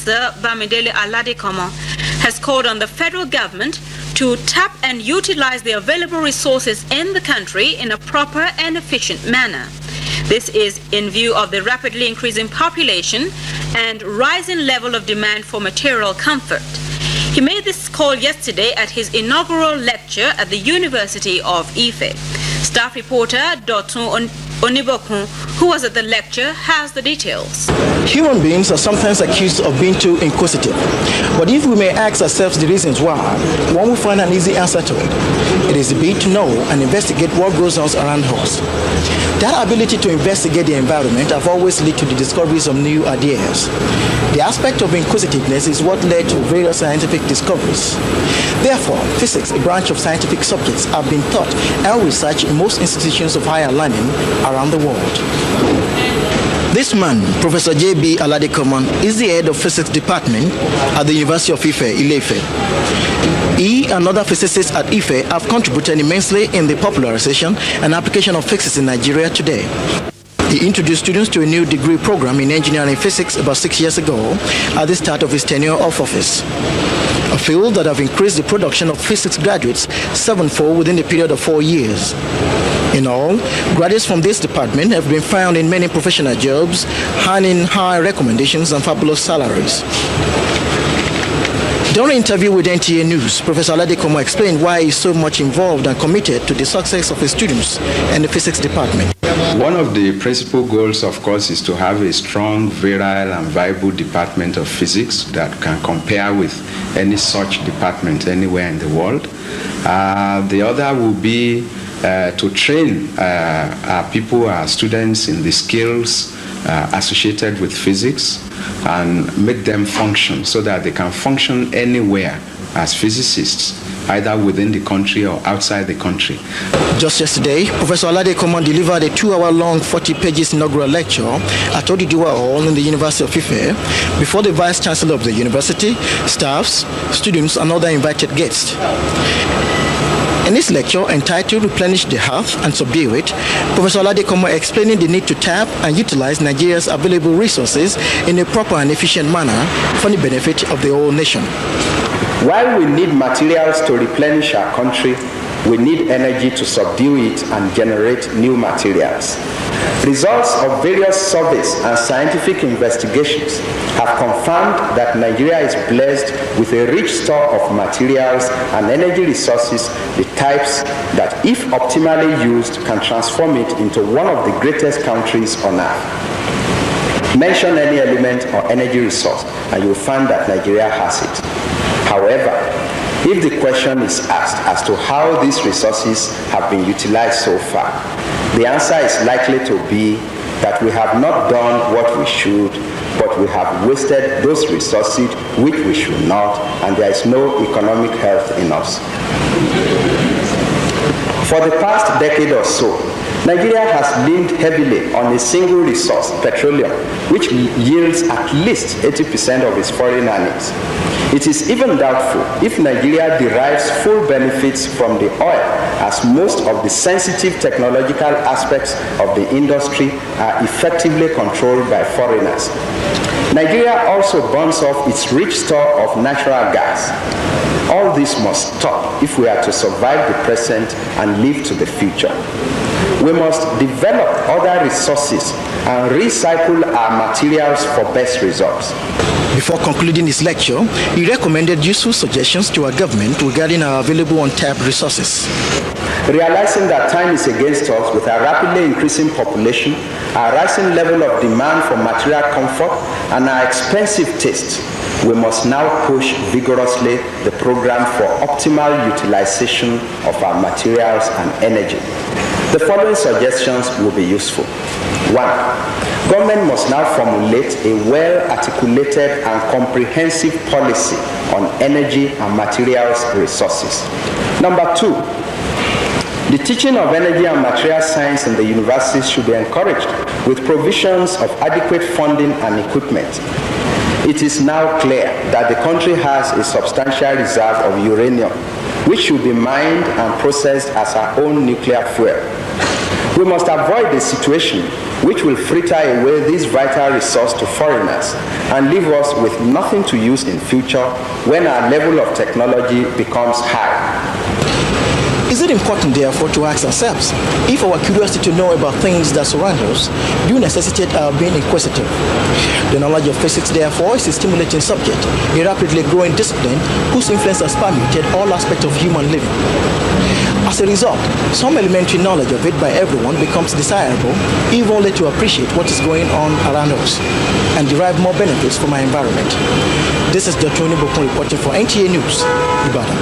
Professor Bamidele Aladekomo has called on the federal government to tap and utilize the available resources in the country in a proper and efficient manner. This is in view of the rapidly increasing population and rising level of demand for material comfort. He made this call yesterday at his inaugural lecture at the University of Ife. Staff reporter Dotun Onibokun, who was at the lecture, has the details. Human beings are sometimes accused of being too inquisitive. But if we may ask ourselves the reasons why, one will find an easy answer to it. It is the bid to know and investigate what goes on around us. That ability to investigate the environment have always led to the discoveries of new ideas. The aspect of inquisitiveness is what led to various scientific discoveries. Therefore, physics, a branch of scientific subjects, have been taught and researched in most institutions of higher learning around the world. This man, Professor Bamidele Aladekomo, is the head of physics department at the University of Ife, Ile-Ife. He and other physicists at Ife have contributed immensely in the popularization and application of physics in Nigeria today. He introduced students to a new degree program in engineering physics about 6 years ago at the start of his tenure of office, a field that have increased the production of physics graduates sevenfold within a period of 4 years. In all, graduates from this department have been found in many professional jobs, earning high recommendations and fabulous salaries. During an interview with NTA News, Professor Aladekomo explained why he is so much involved and committed to the success of his students and the physics department. One of the principal goals, of course, is to have a strong, virile, and viable department of physics that can compare with any such department anywhere in the world. The other will be to train our people, our students, in the skills associated with physics and make them function so that they can function anywhere as physicists, either within the country or outside the country. Just yesterday, Professor Aladekomo delivered a 2-hour-long, 40-page inaugural lecture at Odidiwa Hall in the University of Ife before the Vice Chancellor of the university, staffs, students, and other invited guests. In this lecture entitled Replenish the Earth and Subdue It, Professor Aladekomo explaining the need to tap and utilize Nigeria's available resources in a proper and efficient manner for the benefit of the whole nation. While we need materials to replenish our country, we need energy to subdue it and generate new materials. Results of various surveys and scientific investigations have confirmed that Nigeria is blessed with a rich store of materials and energy resources, the types that, if optimally used, can transform it into one of the greatest countries on earth. Mention any element or energy resource and you'll find that Nigeria has it. However, if the question is asked as to how these resources have been utilized so far, the answer is likely to be that we have not done what we should, but we have wasted those resources which we should not, and there is no economic health in us. For the past decade or so, Nigeria has leaned heavily on a single resource, petroleum, which yields at least 80% of its foreign earnings. It is even doubtful if Nigeria derives full benefits from the oil, as most of the sensitive technological aspects of the industry are effectively controlled by foreigners. Nigeria also burns off its rich store of natural gas. All this must stop if we are to survive the present and live to the future. We must develop other resources and recycle our materials for best results. Before concluding his lecture, he recommended useful suggestions to our government regarding our available untapped resources. Realizing that time is against us with our rapidly increasing population, our rising level of demand for material comfort, and our expensive taste, we must now push vigorously the program for optimal utilization of our materials and energy. The following suggestions will be useful. 1. Government must now formulate a well-articulated and comprehensive policy on energy and materials resources. Number 2, the teaching of energy and material science in the universities should be encouraged with provisions of adequate funding and equipment. It is now clear that the country has a substantial reserve of uranium, which should be mined and processed as our own nuclear fuel. We must avoid a situation which will fritter away this vital resource to foreigners and leave us with nothing to use in future when our level of technology becomes high. Is it important, therefore, to ask ourselves if our curiosity to know about things that surround us do necessitate our being inquisitive? The knowledge of physics, therefore, is a stimulating subject, a rapidly growing discipline whose influence has permeated all aspects of human living. As a result, some elementary knowledge of it by everyone becomes desirable if only to appreciate what is going on around us and derive more benefits from our environment. This is Dotun Onibokun reporting for NTA News, Ibadan.